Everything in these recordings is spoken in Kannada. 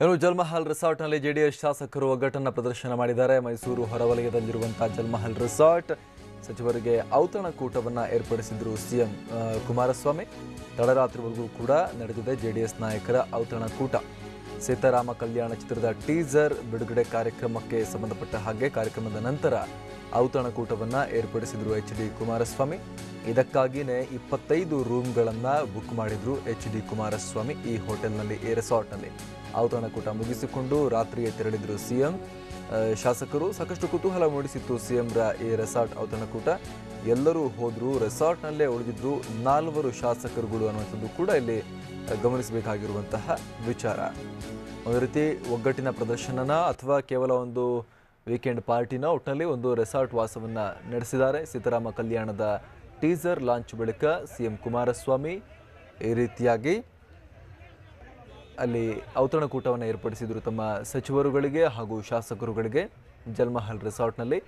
ಇನ್ನು ಜಲ್ಮಹಲ್ ರೆಸಾರ್ಟ್ನಲ್ಲಿ ಜೆಡಿಎಸ್ ಶಾಸಕರು ಒಗ್ಗಟ್ಟನ್ನು ಪ್ರದರ್ಶನ ಮಾಡಿದ್ದಾರೆ. ಮೈಸೂರು ಹೊರವಲಯದಲ್ಲಿರುವಂತಹ ಜಲ್ಮಹಲ್ ರೆಸಾರ್ಟ್ ಸಚಿವರಿಗೆ ಔತಣಕೂಟವನ್ನು ಏರ್ಪಡಿಸಿದ್ರು ಸಿಎಂ ಕುಮಾರಸ್ವಾಮಿ. ತಡರಾತ್ರಿವರೆಗೂ ಕೂಡ ನಡೆದಿದೆ ಜೆಡಿಎಸ್ ನಾಯಕರ ಔತಣಕೂಟ. ಸೀತಾರಾಮ ಕಲ್ಯಾಣ ಚಿತ್ರದ ಟೀಸರ್ ಬಿಡುಗಡೆ ಕಾರ್ಯಕ್ರಮಕ್ಕೆ ಸಂಬಂಧಪಟ್ಟ ಹಾಗೆ ಕಾರ್ಯಕ್ರಮದ ನಂತರ ಔತಣಕೂಟವನ್ನು ಏರ್ಪಡಿಸಿದ್ರು ಎಚ್.ಡಿ. ಕುಮಾರಸ್ವಾಮಿ. ಇದಕ್ಕಾಗಿಯೇ 25 ರೂಮ್ಗಳನ್ನು ಬುಕ್ ಮಾಡಿದ್ರು ಎಚ್.ಡಿ. ಕುಮಾರಸ್ವಾಮಿ ಈ ಹೋಟೆಲ್ನಲ್ಲಿ, ಈ ರೆಸಾರ್ಟ್ನಲ್ಲಿ. ಔತಣಕೂಟ ಮುಗಿಸಿಕೊಂಡು ರಾತ್ರಿಯೇ ತೆರಳಿದ್ರು ಸಿಎಂ. ಶಾಸಕರು ಸಾಕಷ್ಟು ಕುತೂಹಲ ಮೂಡಿಸಿತ್ತು ಸಿಎಂರ ಈ ರೆಸಾರ್ಟ್ ಔತಣಕೂಟ. ಎಲ್ಲರೂ ಹೋದ್ರು, ರೆಸಾರ್ಟ್ನಲ್ಲೇ ಉಳಿದಿದ್ರು 4 ಶಾಸಕರುಗಳು ಅನ್ನುವಂಥದ್ದು ಕೂಡ ಇಲ್ಲಿ ಗಮನಿಸಬೇಕಾಗಿರುವಂತಹ ವಿಚಾರ. ಒಂದು ರೀತಿ ಒಗ್ಗಟ್ಟಿನ ಪ್ರದರ್ಶನನ ಅಥವಾ ಕೇವಲ ಒಂದು ವೀಕೆಂಡ್ ಪಾರ್ಟಿನ, ಒಟ್ಟಿನಲ್ಲಿ ಒಂದು ರೆಸಾರ್ಟ್ ವಾಸವನ್ನು ನಡೆಸಿದ್ದಾರೆ. ಸೀತಾರಾಮ ಕಲ್ಯಾಣದ ಟೀಸರ್ ಲಾಂಚ್ ಬಳಿಕ ಸಿಎಂ ಕುಮಾರಸ್ವಾಮಿ ಈ ರೀತಿಯಾಗಿ ಅಲ್ಲಿ ಔತಣಕೂಟವನ್ನು ಏರ್ಪಡಿಸಿದರು ತಮ್ಮ ಸಚಿವರುಗಳಿಗೆ ಹಾಗೂ ಶಾಸಕರುಗಳಿಗೆ. ಜಲ್ಮಹಲ್ ರೆಸಾರ್ಟ್ನಲ್ಲಿ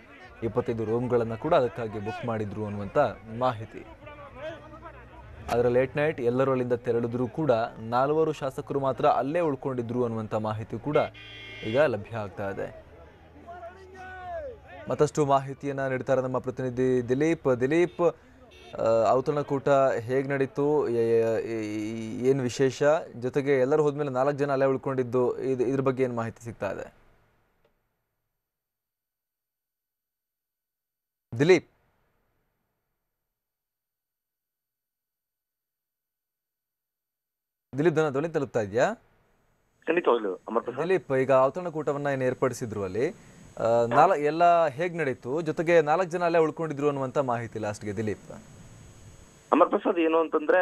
25 ರೂಮ್ಗಳನ್ನು ಕೂಡ ಅದಕ್ಕಾಗಿ ಬುಕ್ ಮಾಡಿದ್ರು ಅನ್ನುವಂಥ ಮಾಹಿತಿ. ಆದರೆ ಲೇಟ್ ನೈಟ್ ಎಲ್ಲರೂ ಅಲ್ಲಿಂದ ತೆರಳಿದ್ರು ಕೂಡ 4 ಶಾಸಕರು ಮಾತ್ರ ಅಲ್ಲೇ ಉಳ್ಕೊಂಡಿದ್ರು ಅನ್ನುವಂಥ ಮಾಹಿತಿ ಕೂಡ ಈಗ ಲಭ್ಯ ಆಗ್ತಾ ಇದೆ. ಮತ್ತಷ್ಟು ಮಾಹಿತಿಯನ್ನು ನೀಡ್ತಾರೆ ನಮ್ಮ ಪ್ರತಿನಿಧಿ ದಿಲೀಪ್. ಔತಣಕೂಟ ಹೇಗೆ ನಡೀತು, ಏನು ವಿಶೇಷ, ಜೊತೆಗೆ ಎಲ್ಲರೂ ಹೋದ್ಮೇಲೆ 4 ಜನ ಅಲ್ಲೇ ಉಳ್ಕೊಂಡಿದ್ದು, ಇದ್ರ ಬಗ್ಗೆ ಏನು ಮಾಹಿತಿ ಸಿಗ್ತಾ ಇದೆ? ದಿಲೀಪ್ ನನ್ನ ಧ್ವನಿ ತಲುಪ್ತಾ ಇದೆಯಾ? ದಿಲೀಪ್, ಈಗ ಔತಣಕೂಟವನ್ನ ಏನು ಏರ್ಪಡಿಸಿದ್ರು ಅಲ್ಲಿ ಎಲ್ಲ ಹೇಗ್ ನಡೀತು, ಜೊತೆಗೆ 4 ಜನ ಅಲ್ಲೇ ಉಳ್ಕೊಂಡಿದ್ರು ಅನ್ನುವಂತ ಮಾಹಿತಿ ಲಾಸ್ಟ್ಗೆ ದಿಲೀಪ್. ಅಮರ್ ಪ್ರಸಾದ್, ಏನು ಅಂತಂದ್ರೆ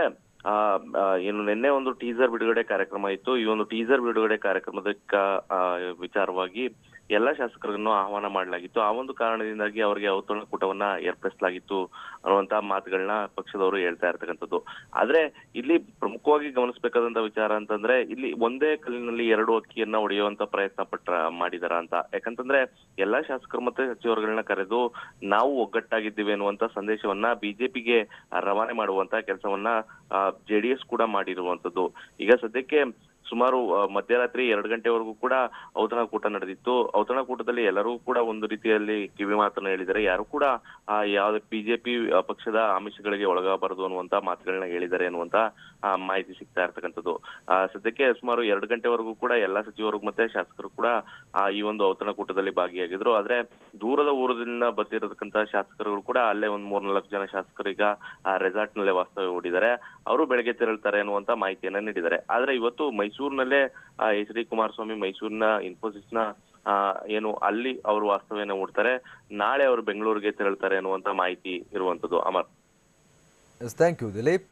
ಏನು ನಿನ್ನೆ ಒಂದು ಟೀಸರ್ ಬಿಡುಗಡೆ ಕಾರ್ಯಕ್ರಮ ಇತ್ತು. ಈ ಒಂದು ಟೀಸರ್ ಬಿಡುಗಡೆ ಕಾರ್ಯಕ್ರಮದ ವಿಚಾರವಾಗಿ ಎಲ್ಲ ಶಾಸಕರನ್ನು ಆಹ್ವಾನ ಮಾಡಲಾಗಿತ್ತು. ಆ ಒಂದು ಕಾರಣದಿಂದಾಗಿ ಅವರಿಗೆ ಔತಣಕೂಟವನ್ನ ಏರ್ಪಡಿಸಲಾಗಿತ್ತು ಅನ್ನುವಂತ ಮಾತುಗಳನ್ನ ಪಕ್ಷದವರು ಹೇಳ್ತಾ ಇರ್ತಕ್ಕಂಥದ್ದು. ಆದ್ರೆ ಇಲ್ಲಿ ಪ್ರಮುಖವಾಗಿ ಗಮನಿಸಬೇಕಾದಂತ ವಿಚಾರ ಅಂತಂದ್ರೆ, ಇಲ್ಲಿ ಒಂದೇ ಕಲ್ಲಿನಲ್ಲಿ 2 ಅಕ್ಕಿಯನ್ನ ಹೊಡೆಯುವಂತ ಪ್ರಯತ್ನ ಮಾಡಿದಾರ ಅಂತ. ಯಾಕಂತಂದ್ರೆ ಎಲ್ಲಾ ಶಾಸಕರು ಮತ್ತೆ ಸಚಿವರುಗಳನ್ನ ಕರೆದು ನಾವು ಒಗ್ಗಟ್ಟಾಗಿದ್ದೀವಿ ಅನ್ನುವಂತ ಸಂದೇಶವನ್ನ ಬಿಜೆಪಿಗೆ ರವಾನೆ ಮಾಡುವಂತ ಕೆಲಸವನ್ನ ಜೆಡಿಎಸ್ ಕೂಡ ಮಾಡಿರುವಂತದ್ದು. ಈಗ ಸದ್ಯಕ್ಕೆ ಸುಮಾರು ಮಧ್ಯರಾತ್ರಿ 2 ಗಂಟೆವರೆಗೂ ಕೂಡ ಔತಣಕೂಟ ನಡೆದಿತ್ತು. ಔತಣಕೂಟದಲ್ಲಿ ಎಲ್ಲರೂ ಕೂಡ ಒಂದು ರೀತಿಯಲ್ಲಿ ಕಿವಿ ಮಾತನ್ನ ಹೇಳಿದ್ದಾರೆ. ಯಾರು ಕೂಡ ಯಾವುದೇ ಬಿಜೆಪಿ ಪಕ್ಷದ ಆಮಿಷಗಳಿಗೆ ಒಳಗಾಗಬಾರದು ಅನ್ನುವಂತ ಮಾತುಗಳನ್ನ ಹೇಳಿದ್ದಾರೆ ಅನ್ನುವಂತ ಮಾಹಿತಿ ಸಿಗ್ತಾ ಇರ್ತಕ್ಕಂಥದ್ದು. ಸದ್ಯಕ್ಕೆ ಸುಮಾರು 2 ಗಂಟೆವರೆಗೂ ಕೂಡ ಎಲ್ಲಾ ಸಚಿವರು ಮತ್ತೆ ಶಾಸಕರು ಕೂಡ ಈ ಒಂದು ಔತಣಕೂಟದಲ್ಲಿ ಭಾಗಿಯಾಗಿದ್ರು. ಆದ್ರೆ ದೂರದ ಊರದಿಂದ ಬಂದಿರತಕ್ಕಂತ ಶಾಸಕರುಗಳು ಕೂಡ ಅಲ್ಲೇ ಒಂದ್ 3-4 ಜನ ಶಾಸಕರು ಈಗ ರೆಸಾರ್ಟ್ ನಲ್ಲೇ ವಾಸ್ತವ್ಯ ಹೂಡಿದ್ದಾರೆ. ಅವರು ಬೆಳಗ್ಗೆ ತೆರಳ್ತಾರೆ ಅನ್ನುವಂತ ಮಾಹಿತಿಯನ್ನ ನೀಡಿದ್ದಾರೆ. ಆದ್ರೆ ಇವತ್ತು ಮೈಸೂರಿನಲ್ಲೇ ಎಚ್.ಡಿ. ಕುಮಾರಸ್ವಾಮಿ ಮೈಸೂರಿನ ಇನ್ಫೋಸಿಸ್ ನ ಏನು ಅಲ್ಲಿ ಅವರು ವಾಸ್ತವ್ಯನ ಹೂಡ್ತಾರೆ. ನಾಳೆ ಅವರು ಬೆಂಗಳೂರಿಗೆ ತೆರಳ್ತಾರೆ ಅನ್ನುವಂತ ಮಾಹಿತಿ ಇರುವಂತದ್ದು. Amar, thank you Dilip.